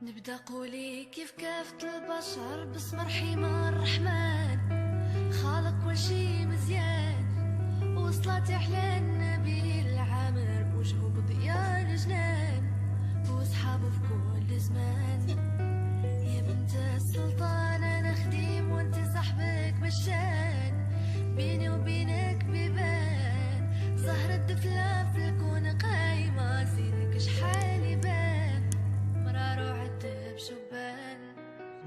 نبدأ قولي كيف كافة البشر باسم رحيم الرحمن خالق كل شي مزيان وصلت أحلى النبي العامر وجهه بضياء الجنان وصحابه في كل زمان. يا بنت السلطان أنا خديم وانت صاحبك بالشان بيني وبينك بيبان زهرة دفلة في الكون قايمة زينك شحال يبان مرار وعدة بشبان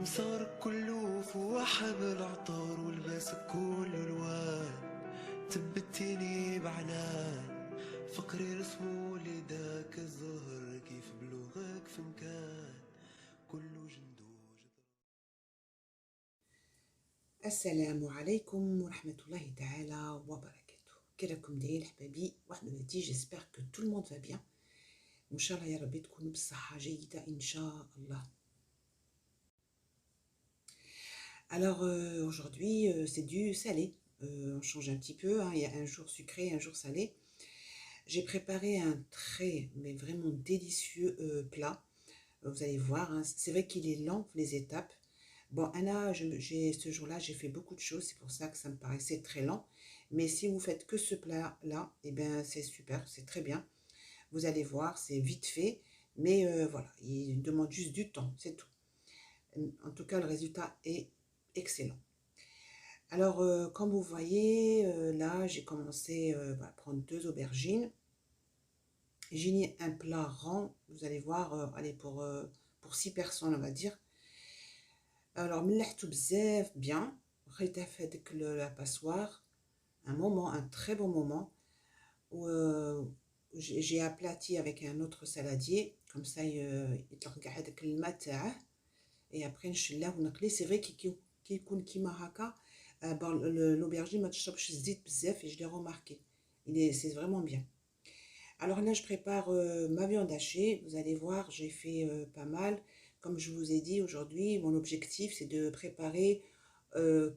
مسار كله فواحة بالعطار ولباسك كل الوان تبتيني بعنان فقري رسمو لداك الزهر كيف بلوغك في مكان كله جندو. السلام عليكم ورحمة الله تعالى وبركاته. كي راكم دايرين حبابي؟ واحد النتيجة جيسبر كو تو الموند فا بيان وان شاء الله يا ربي تكونوا بالصحة جيدة ان شاء الله. Alors aujourd'hui c'est du salé, on change un petit peu, hein. Il y a un jour sucré, un jour salé. J'ai préparé un très mais vraiment délicieux plat. Vous allez voir, hein. C'est vrai qu'il est lent les étapes. Bon, Anna, ce jour-là, j'ai fait beaucoup de choses, c'est pour ça que ça me paraissait très lent. Mais si vous faites que ce plat-là, eh bien, c'est super, c'est très bien. Vous allez voir, c'est vite fait, mais voilà, il demande juste du temps, c'est tout. En tout cas, le résultat est excellent. Alors, comme vous voyez, là, j'ai commencé à prendre 2 aubergines. J'ai mis un plat rond, vous allez voir, allez, pour 6 personnes, on va dire. Alors, ملحته بزاف bien, خليتها في هذيك la passoire, un très bon moment, où j'ai aplati avec un autre saladier, comme ça يطلق كاع هذاك الماء تاعه, et après نشلاه ونقليه. C'est vrai كي يكون كيما هكا, l'aubergine ما تشربش الزيت بزاف, et je l'ai remarqué, c'est vraiment bien. Alors là, je prépare ma viande hachée. Vous allez voir, j'ai fait pas mal. Comme je vous ai dit aujourd'hui, mon objectif, c'est de préparer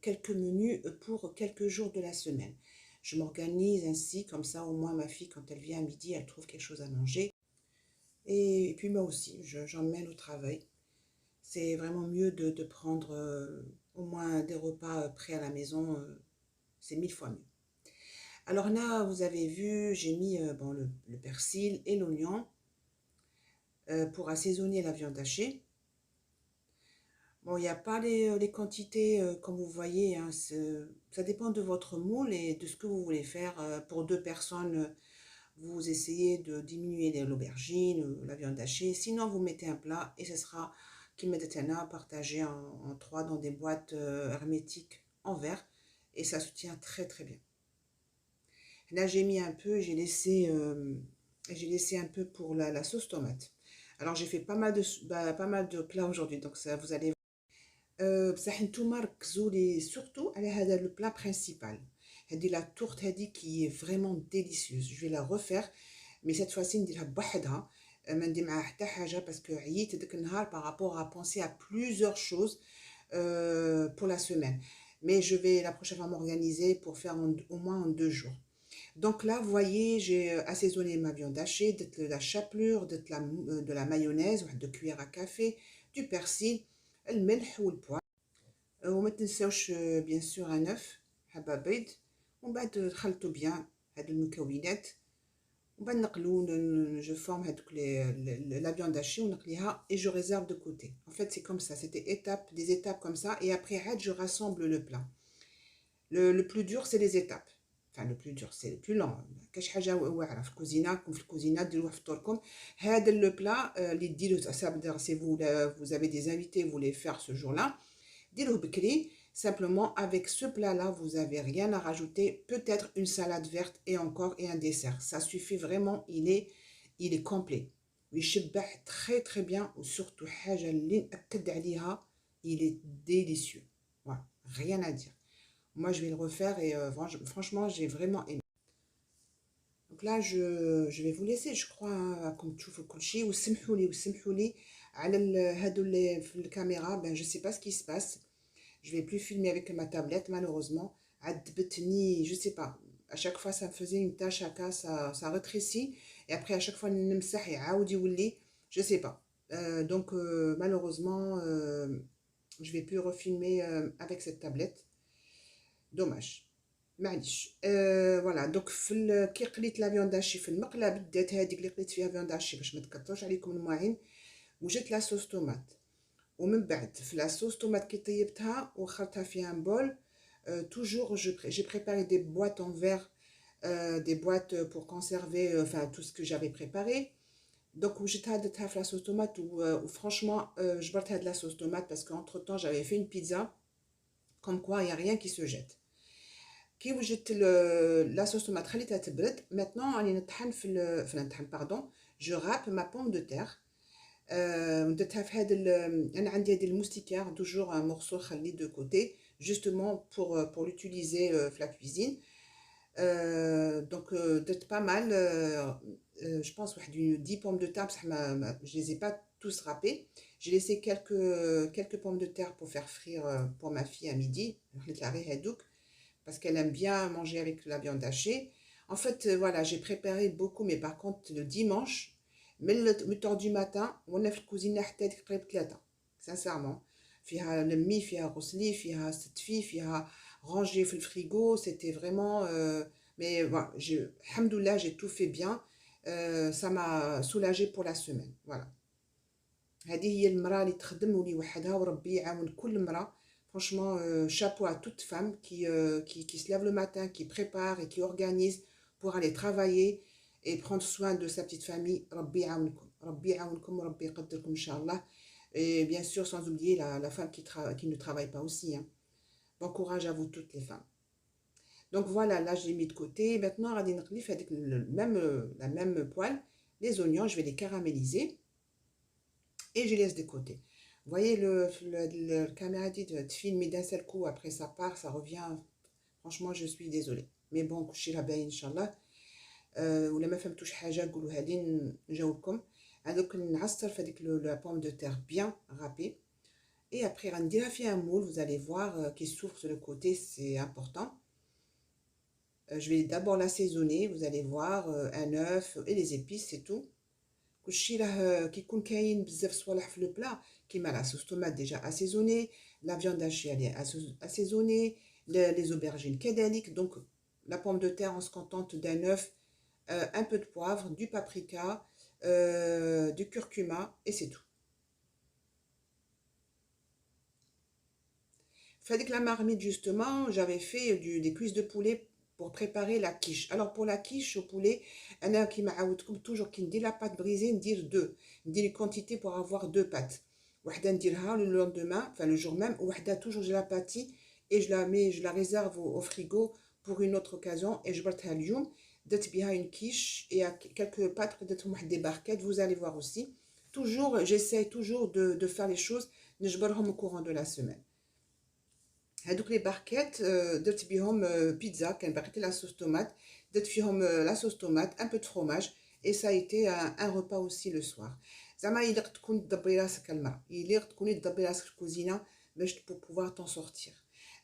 quelques menus pour quelques jours de la semaine. Je m'organise ainsi, comme ça, au moins, ma fille, quand elle vient à midi, elle trouve quelque chose à manger. Et puis moi aussi, j'emmène au travail. C'est vraiment mieux de prendre au moins des repas prêts à la maison. C'est 1000 fois mieux. Alors là, vous avez vu, j'ai mis bon, le persil et l'oignon pour assaisonner la viande hachée. Bon, il n'y a pas les quantités comme vous voyez, hein, ça dépend de votre moule et de ce que vous voulez faire. Pour 2 personnes, vous essayez de diminuer l'aubergine, la viande hachée. Sinon, vous mettez un plat et ce sera kimetetana partagé en 3 dans des boîtes hermétiques en verre. Et ça se tient très très bien. Là, j'ai mis un peu, j'ai laissé un peu pour la sauce tomate. Alors, j'ai fait pas mal de plats aujourd'hui, donc ça, vous allez voir. بصح نتوما ركزوا لي surtout على هذا le plat principal. هذه la tourte هذه qui est vraiment délicieuse. Je vais la refaire, mais cette fois-ci نديرها بوحدها. ما ندير معاها حتى حاجه باسكو عييت هذاك النهار par rapport à penser à plusieurs choses pour la semaine. Mais je vais la prochaine fois m'organiser pour faire au moins en 2 jours. Donc là, vous voyez, j'ai assaisonné ma viande hachée, de la chapelure, de la mayonnaise, 2 cuillères à café, du persil, le milk ou le poivre. وما تنساوش bien sûr un œuf, حبة بيض, ومن بعد نخلطوا bien هاد المكونات, ومن بعد نقلو, je forme هادوك la viande hachée ونقليها et je réserve de côté. En fait, c'est comme ça, c'était des étapes comme ça, et après je rassemble le plat. Le plus dur, c'est les étapes. Enfin, le plus dur, c'est le plus lent. كاش حاجه واعره في الكوزينه, في الكوزينه ديروه في فطوركم. هذا لو بلا اللي ديروا ça c'est vous avez des invités, vous les faire ce jour-là, ديروه بكري. Simplement avec ce plat-là, vous avez rien à rajouter, peut-être une salade verte et encore et un dessert. Ça suffit vraiment, il est complet. ويشبع très très bien, ou surtout حاجه اللي نأكد عليها, il est délicieux. Voilà, rien à dire. Moi, je vais le refaire et franchement, j'ai vraiment aimé. Donc là, je vais vous laisser, je crois, comme تشوفوا كل شيء. وسمحوا لي على هادو اللي في الكاميرا, ben je sais pas ce qui se passe. Je vais plus filmer avec ma tablette malheureusement. عذبتني, je sais pas. À chaque fois, ça me faisait une tache à cas, ça rétrécit. Et après, à chaque fois, نمسح يعاود يولي, je sais pas. Malheureusement, je vais plus refilmer avec cette tablette. Dommage. معليش فوالا دوك كي قليت لا فيون داشي في المقله بدات هذيك اللي قليت فيها فيون داشي باش ما تكثرش عليكم المواعين وجدت لا صوص طوماط ومن بعد في لا صوص طوماط كي طيبتها وخرتها في ان بول toujours j'ai préparé des boîtes en verre des boîtes pour conserver enfin tout ce que j'avais préparé donc وجدتها درتها في لا صوص طوماط وفرانشمون جبرت هاد لا صوص طوماط parce qu'entre temps j'avais fait une pizza comme quoi il y a rien qui se jette كي وجدت لا صوص طوماط خليتها تبرد maintenant راني نطحن نطحن باردون جو راب ما بوم دو تير درتها في هذا انا عندي هذه الموستيكار توجور ان مورسو خليه دو كوتي جوستومون pour l'utiliser في لا كويزين donc درت pas mal je pense واحد 10 pommes de terre بصح je les ai pas tous râpés j'ai laissé quelques pommes de terre pour faire frire pour ma fille à midi خليت لها غير هذوك parce qu'elle aime bien manger avec la viande hachée. En fait, voilà, j'ai préparé beaucoup, mais par contre, le dimanche, mais le 8h du matin, on a fait la cuisine sincèrement. فيها لمي فيها غسلي فيها ستفي فيها rangé في الفريغو, c'était vraiment mais voilà, alhamdoulilah, j'ai tout fait bien. Ça m'a soulagé pour la semaine. Voilà. هذه هي المرأة اللي تخدم ولي وحدها وربي يعاون كل مرأة. Franchement, chapeau à toute femme qui se lève le matin, qui prépare et qui organise pour aller travailler et prendre soin de sa petite famille. Rabbi ya'aounkoum. Rabbi ya'aounkoum, Rabbi yaqaddirkoum, Inch'Allah. Et bien sûr, sans oublier la femme qui ne travaille pas aussi. Hein. Bon courage à vous toutes les femmes. Donc voilà, là je l'ai mis de côté. Maintenant, on va avec la même poêle. Les oignons, je vais les caraméliser et je laisse de côté. Vous voyez le caméra dit de filmer d'un seul coup, après ça part, ça revient. Franchement, je suis désolée. Mais bon, couchez la baie, Inch'Allah. ولا ما فهمتوش حاجة قولوها لي نجاوبكم. هذوك نعصر في هذيك la pomme de terre bien râpée. Et après, غنديرها في un moule, vous allez voir, qui s'ouvre sur le côté, c'est important. Je vais d'abord l'assaisonner, vous allez voir, un œuf et les épices, c'est tout. كلشي راه كيكون كاين بزاف صوالح في لو بلا كيما لا صوص طوماط ديجا اسيزوني لا فياند هاشي اللي اسيزوني les aubergines كذلك donc la pomme de terre on se contente d'un œuf un peu de poivre du paprika du curcuma et c'est tout. Fait que la marmite justement j'avais fait des cuisses de poulet pour préparer la quiche. Alors pour la quiche au poulet, انا كيما عاودتكم toujours كي ندير la pâte brisée ندير deux, ندير une quantité pour avoir deux pâtes. وحده نديرها le lendemain, enfin le jour même, وحده toujours je la pâtis et je la réserve au frigo pour une autre occasion et je جبرتها اليوم درت بها une quiche et quelques pâtes درتهم واحد des barquettes, vous allez voir aussi. Toujours j'essaie toujours de faire les choses نجبرهم au courant de la semaine. هادوك لي باركيت درت بيهم بيتزا كان باقي لا صوص طوماط درت فيهم لا صوص طوماط ان بو دو فروماج اي سا ايتي ان ريبا اوسي لو سوار زعما يليق تكون تدبري راسك المرا يليق تكوني تدبري راسك الكوزينه باش pour pouvoir t'en sortir.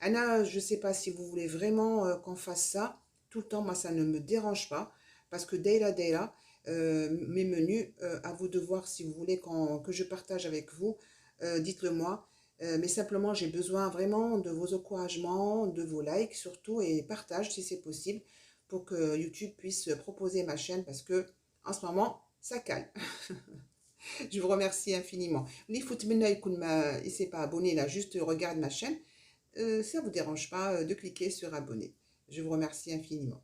انا je sais pas si vous voulez vraiment qu'on fasse ça tout le temps, moi ça ne me dérange pas parce que دايره mes menus à vous de voir si vous voulez que je partage avec vous, dites-le moi. Mais simplement, j'ai besoin vraiment de vos encouragements, de vos likes surtout et partage si c'est possible pour que YouTube puisse proposer ma chaîne parce que en ce moment, ça cale. Je vous remercie infiniment. Les il ne s'est pas abonné là, juste regarde ma chaîne. Ça ne vous dérange pas de cliquer sur abonner. Je vous remercie infiniment.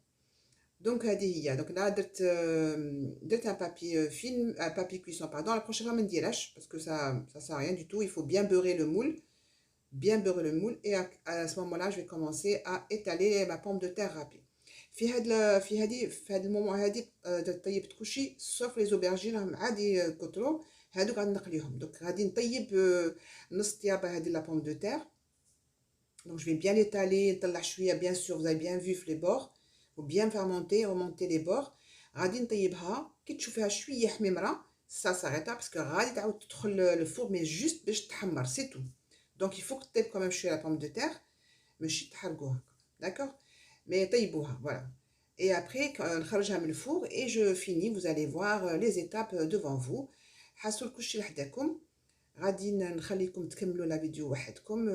Donc, donc là, d'être un papier film, un papier cuisson, pardon. La prochaine fois, je me lâche parce que ça sert à rien du tout. Il faut bien beurrer le moule. Bien beurrer le moule. Et à ce moment-là, je vais commencer à étaler ma pomme de terre râpée. في هذا المومون هذه طيبت كلشي sauf les aubergines راهم عادي كترو هذوك غادي نقليهم donc غادي نطيب نص طيابه هذه لا pomme de terre. Donc je vais bien l'étaler نطلع شويه bien sûr vous avez bien vu في les bords ou bien fermenter remonter les bords غادي نطيبها كي تشوفيها شويه حميمره ça s'arrête parce que غادي تعاود تدخل le four mais juste باش تحمر c'est tout. Donc il faut que tu quand même شويه la pomme de terre ماشي تحرقوها d'accord mais طيبوها voilà. Et après نخرجها من le four et je finis, vous allez voir les étapes devant vous. حاسوا كلشي لحداكم. غادي نخليكم تكملوا لا فيديو وحدكم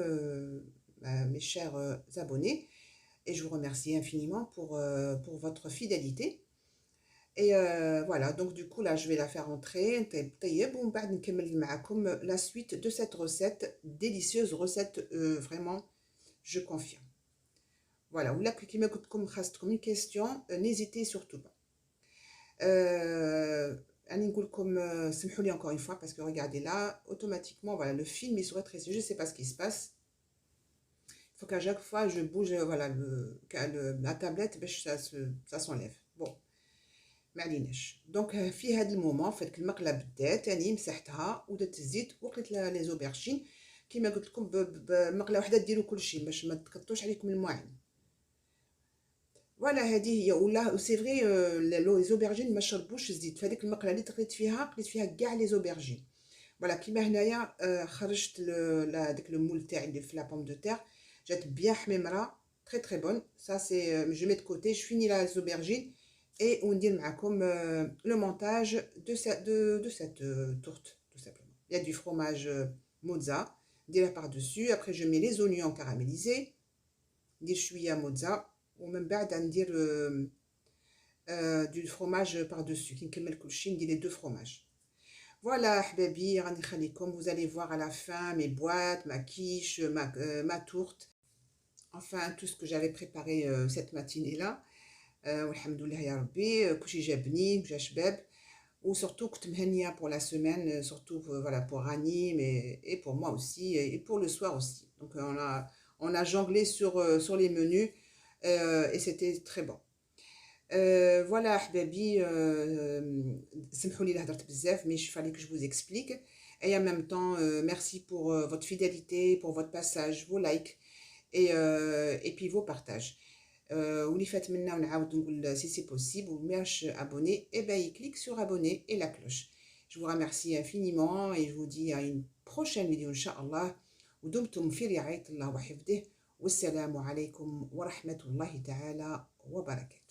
mes chers abonnés, et je vous remercie infiniment pour votre fidélité. Et voilà, donc du coup là je vais la faire entrer طيب ومن بعد نكمل معكم la suite de cette recette, délicieuse recette, vraiment je confirme. Voilà, ou là كيما قلت لكم خاصتكم une question, n'hésitez surtout pas. أنا نقول لكم سمحوا لي encore une fois parce que regardez là automatiquement voilà le film il se rétrécit, je sais pas ce qui se passe. Il faut qu'à chaque fois je bouge voilà la tablette باش ça s'enlève. Bon, معليناش. دونك في هذا المومون فهاد المقله بدات ثاني مسحتها ودرت الزيت وقلت لي زوبرجين كيما قلت لكم بمقله واحده ديروا كلشي باش ما تكثروش عليكم الماعن. فوالا هذه هي. ولا سي فري لي زوبرجين ما شربوش الزيت في هذيك المقله اللي قليت فيها كاع لي زوبرجين. فوالا كيما هنايا خرجت هذاك لو مول تاعي اللي في لا بوم دو تير جات بيان حميمره تري تري بون. سا سي جو ميت كوتي جو فيني لا زوبرجين et on dit le montage de cette tourte tout simplement. Il y a du fromage mozza par-dessus. Après je mets les oignons caramélisés, des chouïa mozza ou même dire du fromage par-dessus qui me dit les deux fromages. Voilà حبايبي راني نخليكم. Vous allez voir à la fin mes boîtes, ma quiche, ma tourte, enfin tout ce que j'avais préparé cette matinée là. والحمد لله يا ربي كلشي جا بنين جا شباب. وsurtout كنت مهنيه pour la semaine, surtout voilà pour Rani mais et pour moi aussi et pour le soir aussi. Donc on a jonglé sur les menus et c'était très bon. Voilà حبايبي سمحوا لي هضرت بزاف mais il fallait que je vous explique. Et en même temps merci pour votre fidélité, pour votre passage, vos likes et puis vos partages. واللي فات منا ونعاود نقول si c'est possible ou ماش abonné et ben il clique sur abonner et la cloche. Je vous remercie infiniment et je vous dis à une prochaine vidéo إن شاء الله. ودمتم في رعاية الله وحفظه. والسلام عليكم ورحمة الله تعالى وبركاته.